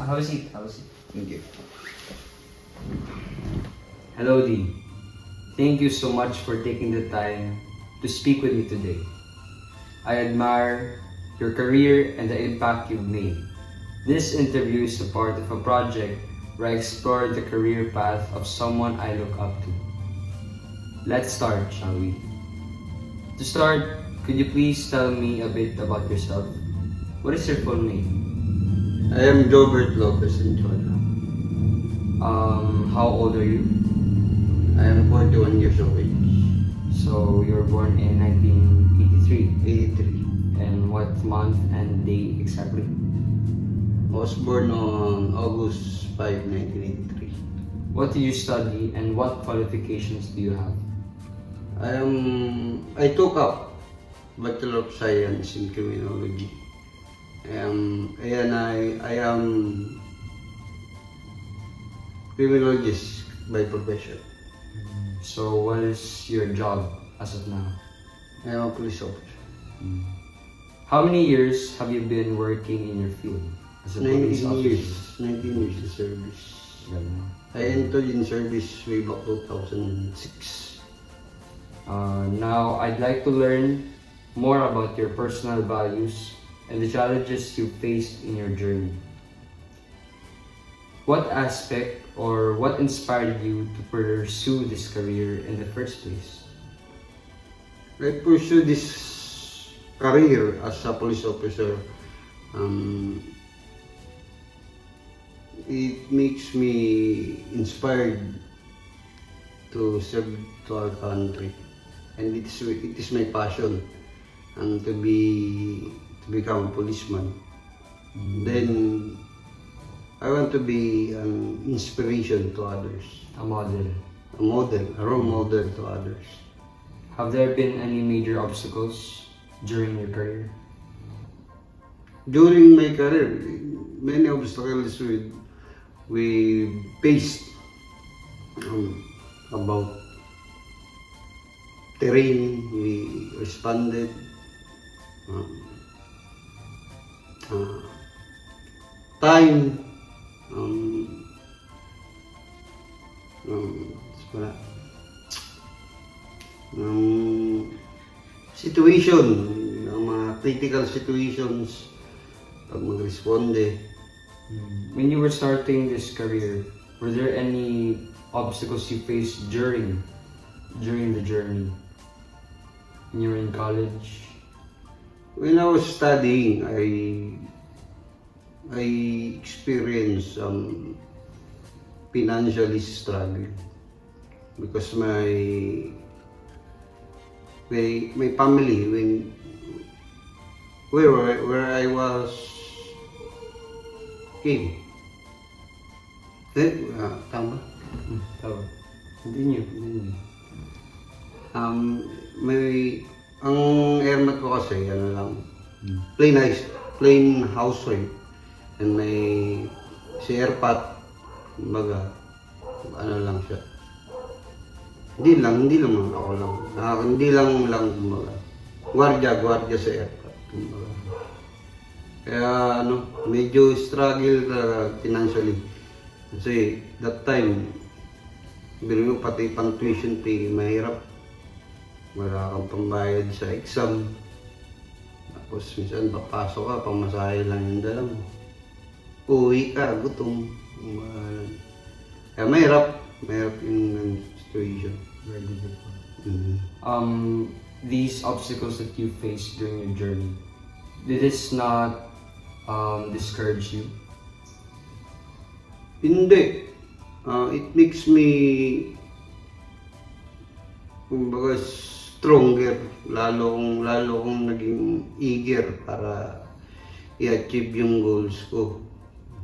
Have a seat. Have a seat. Thank you. Hello, Dean. Thank you so much for taking the time to speak with me today. I admire your career and the impact you've made. This interview is a part of a project where I explore the career path of someone I look up to. Let's start, shall we? To start, could you please tell me a bit about yourself? What is your full name? I am Jobert Lopez Anchola. How old are you? I am 41 years of age. So you were born in 1983. 83. And what month and day exactly? I was born on August 5, 1983. What do you study and what qualifications do you have? I took up Bachelor of Science in Criminology. I am criminologist by profession. So what is your job as of now? I am a police officer. How many years have you been working in your field as a police 19 officer? years. 19 years in service. Ganun. I entered in service way back 2006. Now, I'd like to learn more about your personal values and the challenges you faced in your journey. What aspect or what inspired you to pursue this career in the first place? I pursued this career as a police officer. It makes me inspired to serve to our country, and it is my passion, and to become a policeman. Then I want to be an inspiration to others, A model. a role model to others. Have there been any major obstacles during your career? During my career, many obstacles we faced, about terrain. We responded. Time. Situation, yung mga critical situations, pag mag-responde. When you were starting this career, were there any obstacles you faced during the journey? When you were in college? When I was studying, I experienced financially struggle because my family, where I was came. Tama? Tama. Continue. Ang airmat ko kasi, ano lang, plain housewife. And may si airpat, kumbaga, ano lang siya. Hindi lang ako lang. Hindi lang, kumbaga. Gwardiya sa airpat, kumbaga. Kaya, medyo struggle financially. Kasi, that time, bilhin mo pati pang tuition fee, mahirap. Wala kang pambayad sa exam. Tapos minsan papasok ka, pamasahe lang yung dala mo. Uwi ka, gutom. Kaya mahirap yung situation. Very difficult. Mm-hmm. These obstacles that you faced during your journey, did this not discourage you? Hindi. It makes me, kumbaga, stronger. Lalo kong naging eager para i-achieve yung goals ko.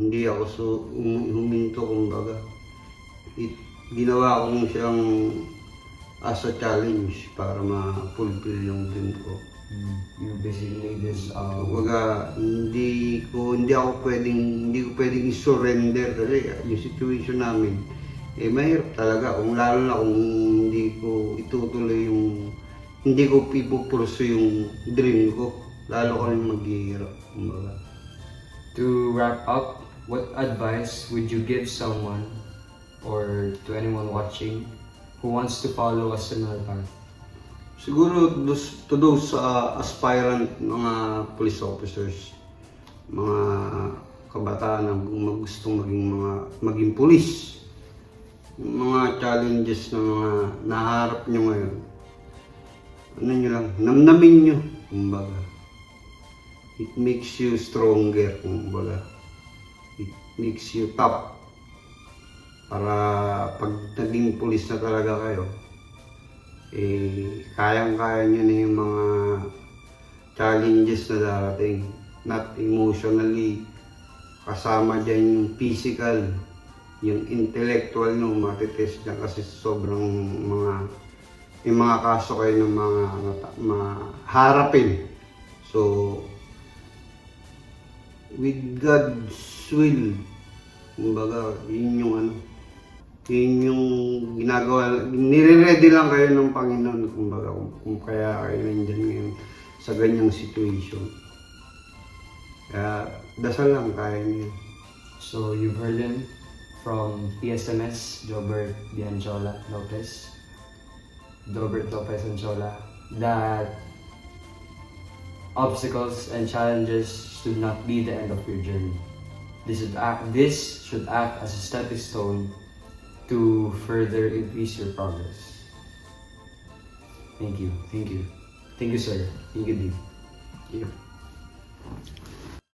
Hindi ako huminto, kumbaga. Ginawa kong siyang as a challenge para ma-fulfill yung dream ko. You basically made this Kumbaga, hindi ko pwedeng i-surrender kasi yung situation namin mahirap talaga, lalo na kung hindi ko itutuloy hindi ko ipupurso yung dream ko, lalo ko rin maghihirap. To wrap up, what advice would you give someone or to anyone watching who wants to follow a similar path? Siguro to those aspirant mga police officers, mga kabataan na gustong maging police, yung mga challenges na mga naharap nyo ngayon, ano nyo lang, namnamin nyo, kumbaga. It makes you stronger, kumbaga. It makes you tough. Para pag naging police na talaga kayo, kayang-kaya nyo na yung mga challenges na darating. Not emotionally, kasama dyan yung physical, yung intellectual nyo, matitest dyan kasi sobrang may mga kaso kayo ng mga harapin. So, with God's will, kumbaga, yun yung ginagawa, nire-ready lang kayo ng Panginoon, kumbaga, kung kaya kayo nandyan ngayon sa ganyang situation. Kaya, dasal lang, kaya niyo. So you've heard him from PSMS, Jobert Lopez Anchola, that obstacles and challenges should not be the end of your journey. This should act as a stepping stone to further increase your progress. Thank you, sir. Thank you, Deep. Yeah.